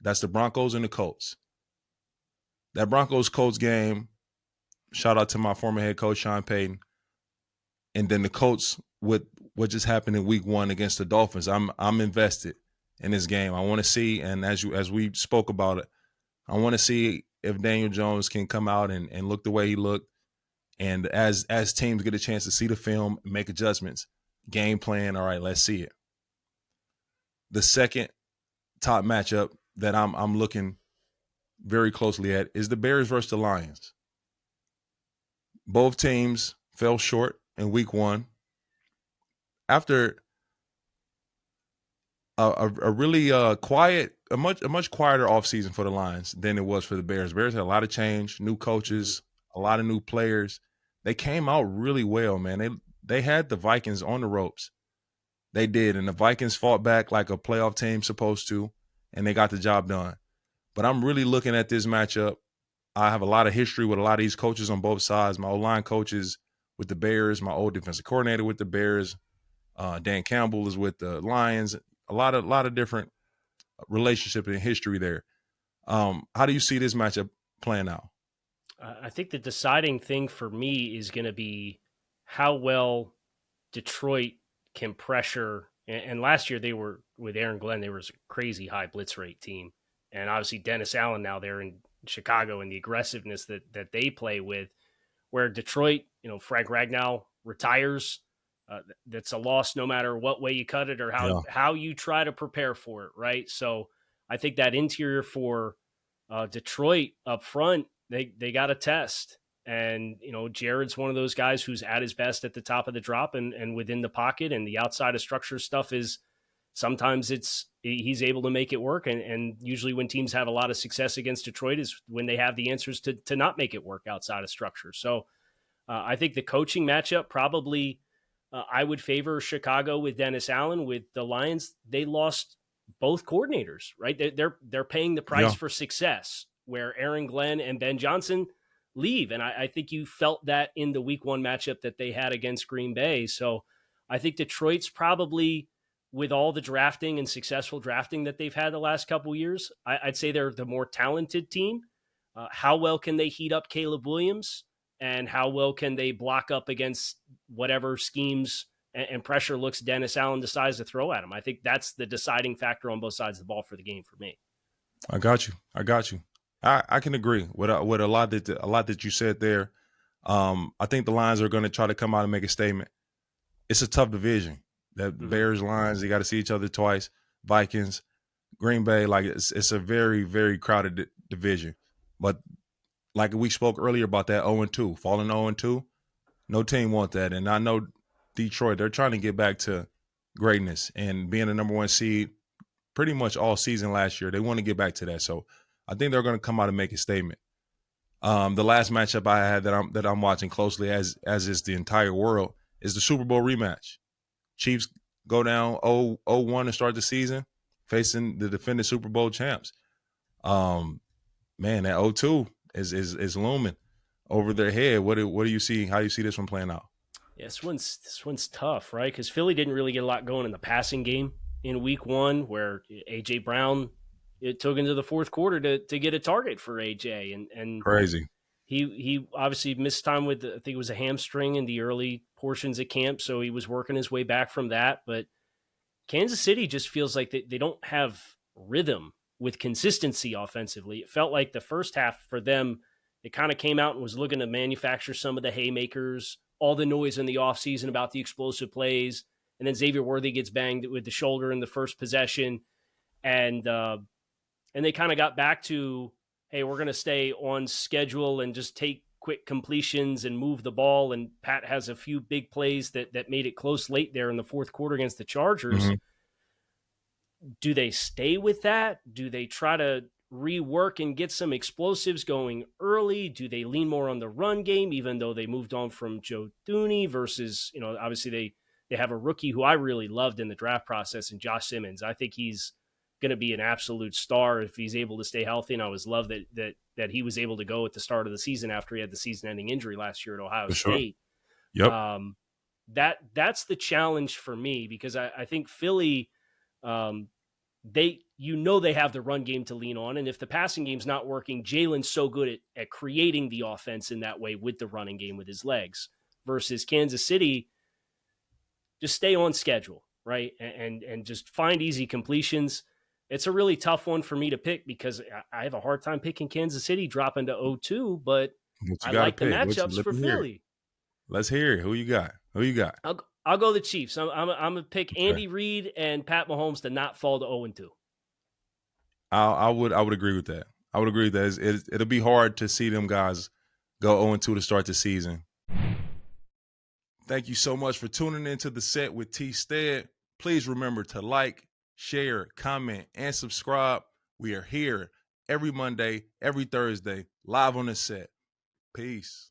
That's the Broncos and the Colts. That Broncos-Colts game, shout out to my former head coach, Sean Payton. And then the Colts with what just happened in week 1 against the Dolphins. I'm invested in this game. I want to see, and as we spoke about it, I want to see if Daniel Jones can come out and look the way he looked. And as teams get a chance to see the film, make adjustments, game plan, all right, let's see it. The second top matchup that I'm looking very closely at is the Bears versus the Lions. Both teams fell short in week 1 after a really quiet, a much quieter offseason for the Lions than it was for the Bears. Bears had a lot of change, new coaches, a lot of new players. They came out really well, man. They had the Vikings on the ropes. They did, and the Vikings fought back like a playoff team supposed to, and they got the job done. But I'm really looking at this matchup. I have a lot of history with a lot of these coaches on both sides. My O-line coaches with the Bears, my old defensive coordinator with the Bears, Dan Campbell is with the Lions. A lot of different relationship and history there. How do you see this matchup playing out? I think the deciding thing for me is going to be how well Detroit can pressure. And last year they were with Aaron Glenn, they were a crazy high blitz rate team. And obviously Dennis Allen now they're in Chicago and the aggressiveness that they play with, where Detroit, Frank Ragnow retires. That's a loss no matter what way you cut it or how you try to prepare for it, right? So I think that interior for Detroit up front, they got a test. And, Jared's one of those guys who's at his best at the top of the drop and within the pocket, and the outside of structure stuff is sometimes he's able to make it work. And usually when teams have a lot of success against Detroit is when they have the answers to not make it work outside of structure. So I think the coaching matchup probably I would favor Chicago with Dennis Allen. With the Lions, they lost both coordinators, right? They're paying the price for success, where Aaron Glenn and Ben Johnson leave. And I think you felt that in the week 1 matchup that they had against Green Bay. So I think Detroit's probably, with all the drafting and successful drafting that they've had the last couple of years, I'd say they're the more talented team. How well can they heat up Caleb Williams? And how well can they block up against whatever schemes and pressure looks Dennis Allen decides to throw at him? I think that's the deciding factor on both sides of the ball for the game for me. I got you. I can agree with a lot that you said there. I think the Lions are going to try to come out and make a statement. It's a tough division. That Bears, Lions, they got to see each other twice. Vikings, Green Bay, like it's a very, very crowded division. But like we spoke earlier about that 0-2, falling 0-2, no team want that. And I know Detroit, they're trying to get back to greatness and being the number 1 seed pretty much all season last year. They want to get back to that. So I think they're going to come out and make a statement. The last matchup I had that I'm watching closely, as is the entire world, is the Super Bowl rematch. Chiefs go down 0-1 to start the season, facing the defending Super Bowl champs. Man, that 0-2 is looming over their head. What do you see? How do you see this one playing out? Yeah, this one's tough, right? Because Philly didn't really get a lot going in the passing game in week 1, where A.J. Brown, it took into the fourth quarter to get a target for A.J. and crazy. He obviously missed time with, I think it was a hamstring in the early portions of camp, so he was working his way back from that. But Kansas City just feels like they don't have rhythm with consistency offensively. It felt like the first half for them, it kind of came out and was looking to manufacture some of the haymakers, all the noise in the offseason about the explosive plays. And then Xavier Worthy gets banged with the shoulder in the first possession. And they kind of got back to, hey, we're going to stay on schedule and just take quick completions and move the ball. And Pat has a few big plays that made it close late there in the fourth quarter against the Chargers. Mm-hmm. Do they stay with that? Do they try to rework and get some explosives going early? Do they lean more on the run game, even though they moved on from Joe Thuney versus, obviously they have a rookie who I really loved in the draft process, and Josh Simmons. I think he's going to be an absolute star if he's able to stay healthy. And I always love that he was able to go at the start of the season after he had the season-ending injury last year at Ohio State. Yep. That's the challenge for me, because I think Philly, they have the run game to lean on. And if the passing game's not working, Jalen's so good at creating the offense in that way with the running game with his legs, versus Kansas City, just stay on schedule, right? And just find easy completions. It's a really tough one for me to pick because I have a hard time picking Kansas City dropping to 0-2, but I like the matchups for Philly. Let's hear it. Who you got? I'll go the Chiefs. I'm going to pick Andy Reid and Pat Mahomes to not fall to 0-2. I would agree with that. I would agree that it'll be hard to see them guys go 0-2 to start the season. Thank you so much for tuning into The Set with T-stead. Please remember to like, share, comment, and subscribe. We are here every Monday, every Thursday, live on The Set. Peace.